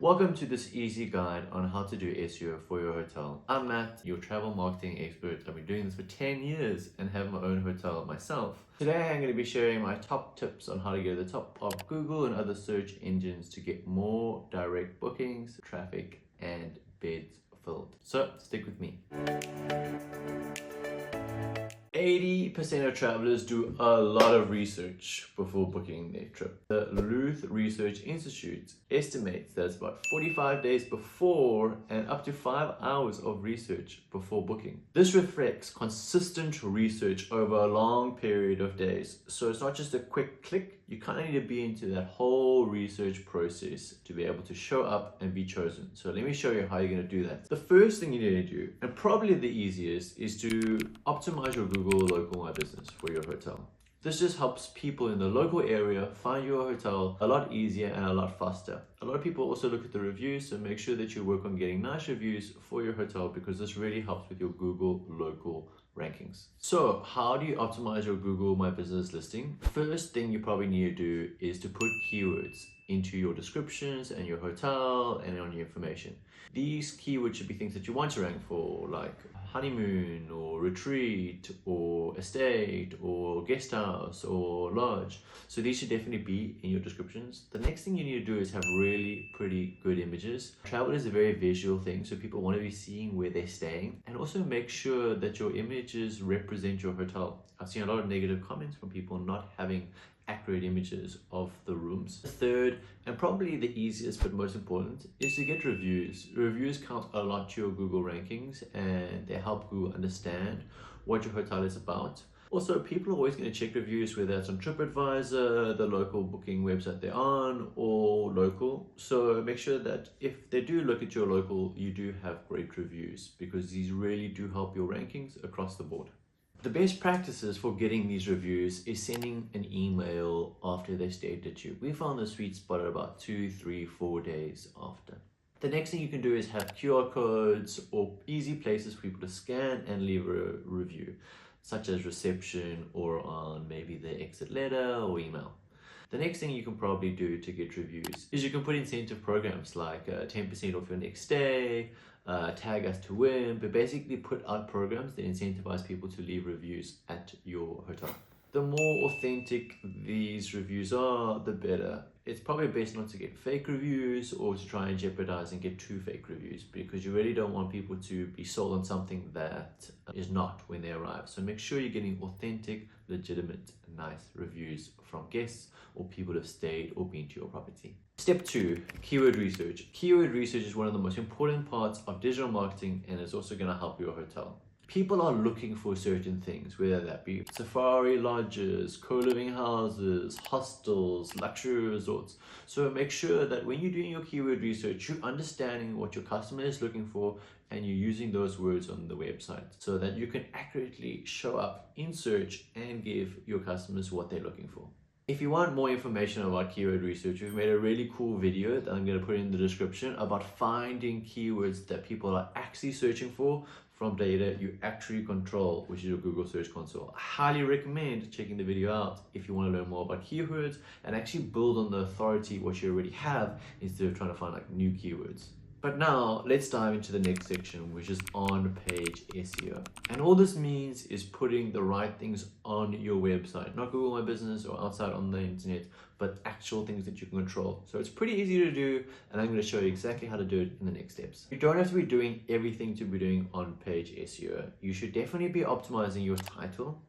Welcome to this easy guide on how to do SEO for your hotel. I'm Matt, your travel marketing expert. I've been doing this for 10 years and have my own hotel myself. Today I'm going to be sharing my top tips on how to get to the top of Google and other search engines to get more direct bookings, traffic, and beds filled. So stick with me. 80% of travelers do a lot of research before booking their trip. The Luth Research Institute estimates that it's about 45 days before and up to 5 hours of research before booking. This reflects consistent research over a long period of days. So it's not just a quick click. You kind of need to be into that whole research process to be able to show up and be chosen. So let me show you how you're going to do that. The first thing you need to do, and probably the easiest, is to optimize your Google Local My Business for your hotel. This just helps people in the local area find your hotel a lot easier and a lot faster. A lot of people also look at the reviews, so make sure that you work on getting nice reviews for your hotel because this really helps with your Google local rankings. So how do you optimize your Google My Business listing? First thing you probably need to do is to put keywords into your descriptions and your hotel and on your information. These keywords should be things that you want to rank for, like honeymoon or retreat or estate or guest house or lodge. So these should definitely be in your descriptions. The next thing you need to do is have really pretty good images. Travel is a very visual thing, so people want to be seeing where they're staying, and also make sure that your images represent your hotel. I've seen a lot of negative comments from people not having accurate images of the rooms. The third, and probably the easiest but most important, is to get reviews. Reviews count a lot to your Google rankings and they help Google understand what your hotel is about. Also, people are always going to check reviews, whether it's on TripAdvisor, the local booking website they're on, or local. So make sure that if they do look at your local, you do have great reviews, because these really do help your rankings across the board. The best practices for getting these reviews is sending an email after they stayed at you. We found the sweet spot at about 2, 3, 4 days after. The next thing you can do is have QR codes or easy places for people to scan and leave a review, such as reception or on maybe the exit letter or email. The next thing you can probably do to get reviews is you can put incentive programs like 10% off your next stay, tag us to win, but basically put out programs that incentivize people to leave reviews at your hotel. The more authentic these reviews are, the better. It's probably best not to get fake reviews or to try and jeopardize and get 2 fake reviews, because you really don't want people to be sold on something that is not when they arrive. So make sure you're getting authentic, legitimate, nice reviews from guests or people who have stayed or been to your property. Step 2, keyword research. Keyword research is one of the most important parts of digital marketing, and it's also going to help your hotel. People are looking for certain things, whether that be safari lodges, co-living houses, hostels, luxury resorts. So make sure that when you're doing your keyword research, you're understanding what your customer is looking for and you're using those words on the website so that you can accurately show up in search and give your customers what they're looking for. If you want more information about keyword research, we've made a really cool video that I'm going to put in the description about finding keywords that people are actually searching for from data you actually control, which is your Google Search Console. I highly recommend checking the video out if you want to learn more about keywords and actually build on the authority what you already have instead of trying to find like new keywords. But now let's dive into the next section, which is on-page SEO. And all this means is putting the right things on your website, not Google My Business or outside on the internet, but actual things that you can control. So it's pretty easy to do, and I'm going to show you exactly how to do it in the next steps. You don't have to be doing everything to be doing on-page SEO. You should definitely be optimizing your title.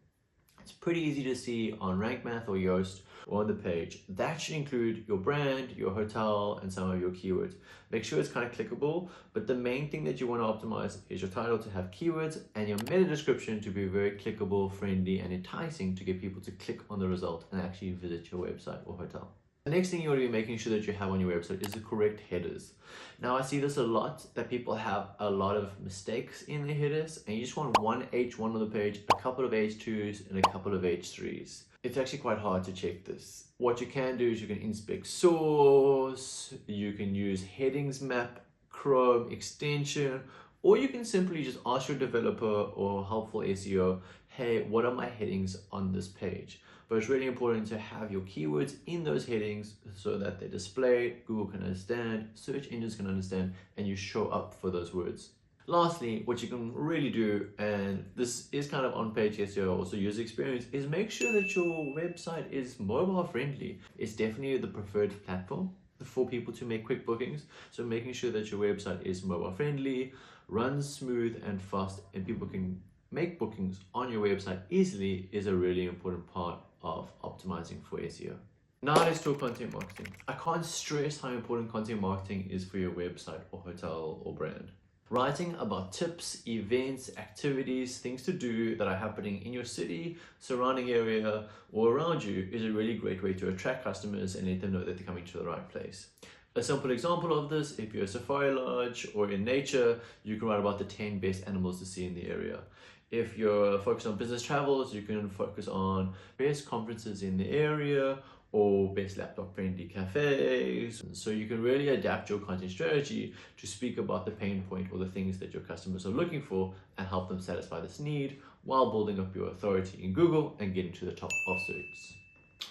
It's pretty easy to see on Rank Math or Yoast or on the page. That should include your brand, your hotel, and some of your keywords. Make sure it's kind of clickable, but the main thing that you want to optimize is your title to have keywords and your meta description to be very clickable, friendly, and enticing to get people to click on the result and actually visit your website or hotel. The next thing you want to be making sure that you have on your website is the correct headers. Now I see this a lot, that people have a lot of mistakes in their headers, and you just want one H1 on the page, a couple of H2s, and a couple of H3s. It's actually quite hard to check this. What you can do is you can inspect source, you can use headings map, Chrome extension, Or you can simply just ask your developer or helpful SEO, hey, what are my headings on this page? But it's really important to have your keywords in those headings so that they're displayed, Google can understand, search engines can understand, and you show up for those words. Lastly, what you can really do, and this is kind of on-page SEO, also user experience, is make sure that your website is mobile friendly. It's definitely the preferred platform for people to make quick bookings. So making sure that your website is mobile friendly, runs smooth and fast, and people can make bookings on your website easily is a really important part of optimizing for SEO. Now let's talk content marketing. I can't stress how important content marketing is for your website or hotel or brand. Writing about tips, events, activities, things to do that are happening in your city, surrounding area, or around you is a really great way to attract customers and let them know that they're coming to the right place. A simple example of this, if you're a safari lodge or in nature, you can write about the 10 best animals to see in the area. If you're focused on business travels, you can focus on best conferences in the area or best laptop friendly cafes. So you can really adapt your content strategy to speak about the pain point or the things that your customers are looking for and help them satisfy this need while building up your authority in Google and getting to the top of search.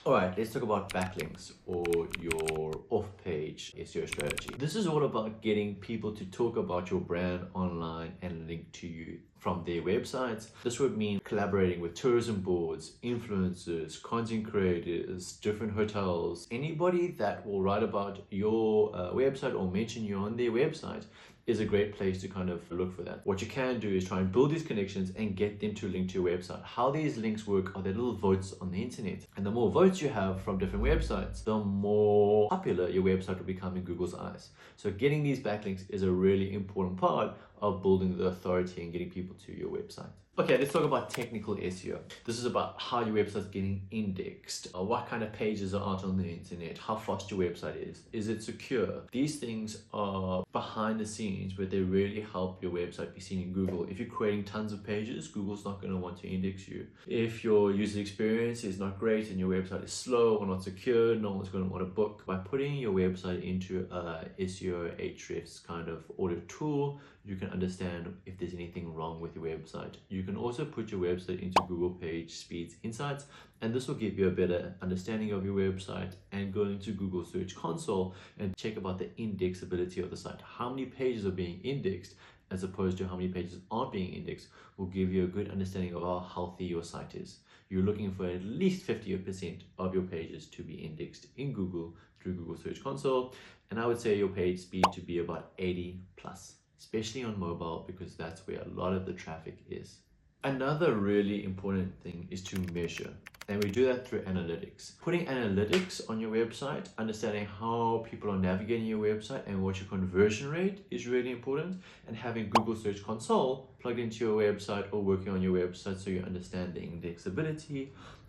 Alright, let's talk about backlinks or your off-page SEO strategy. This is all about getting people to talk about your brand online and link to you from their websites. This would mean collaborating with tourism boards, influencers, content creators, different hotels, anybody that will write about your website or mention you on their website is a great place to kind of look for that. What you can do is try and build these connections and get them to link to your website. How these links work are they're little votes on the internet. And the more votes you have from different websites, the more popular your website will become in Google's eyes. So getting these backlinks is a really important part of building the authority and getting people to your website. Okay, let's talk about technical SEO. This is about how your website's getting indexed, what kind of pages are out on the internet, how fast your website is it secure? These things are behind the scenes, but they really help your website be seen in Google. If you're creating tons of pages, Google's not going to want to index you. If your user experience is not great and your website is slow or not secure, no one's going to want to book. By putting your website into a SEO Ahrefs kind of audit tool, you can understand if there's anything wrong with your website. You can also put your website into Google Page Speeds Insights, and this will give you a better understanding of your website, and go into Google Search Console and check about the indexability of the site. How many pages are being indexed as opposed to how many pages aren't being indexed will give you a good understanding of how healthy your site is. You're looking for at least 50% of your pages to be indexed in Google through Google Search Console, and I would say your page speed to be about 80 plus. Especially on mobile, because that's where a lot of the traffic is. Another really important thing is to measure, and we do that through analytics. Putting analytics on your website, understanding how people are navigating your website and what your conversion rate is really important, and having Google Search Console plugged into your website or working on your website so you understand the indexability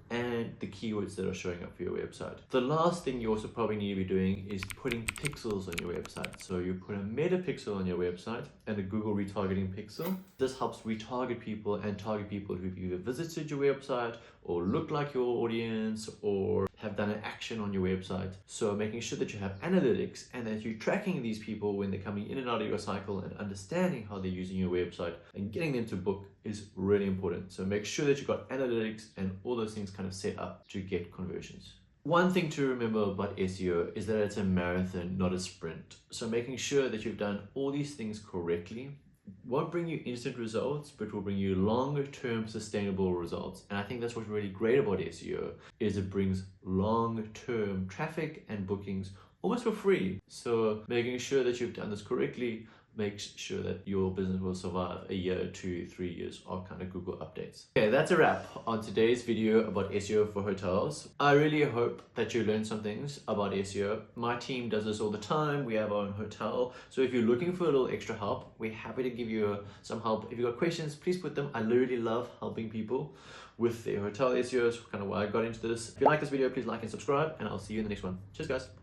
and the keywords that are showing up for your website. The last thing you also probably need to be doing is putting pixels on your website. So you put a meta pixel on your website and a Google retargeting pixel. This helps retarget people and target people who've either visited your website or look like your audience or have done an action on your website. So making sure that you have analytics and that you're tracking these people when they're coming in and out of your cycle and understanding how they're using your website and getting them to book is really important. So make sure that you've got analytics and all those things kind of set up to get conversions. One thing to remember about SEO is that it's a marathon, not a sprint. So making sure that you've done all these things correctly won't bring you instant results, but will bring you longer term sustainable results. And I think that's what's really great about SEO is it brings long term traffic and bookings almost for free. So making sure that you've done this correctly makes sure that your business will survive a year, 2, 3 years of kind of Google updates. Okay, that's a wrap on today's video about SEO for hotels. I really hope that you learned some things about SEO. My team does this all the time. We have our own hotel. So if you're looking for a little extra help, we're happy to give you some help. If you've got questions, please put them. I literally love helping people with their hotel SEO. So kind of why I got into this. If you like this video, please like and subscribe, and I'll see you in the next one. Cheers, guys.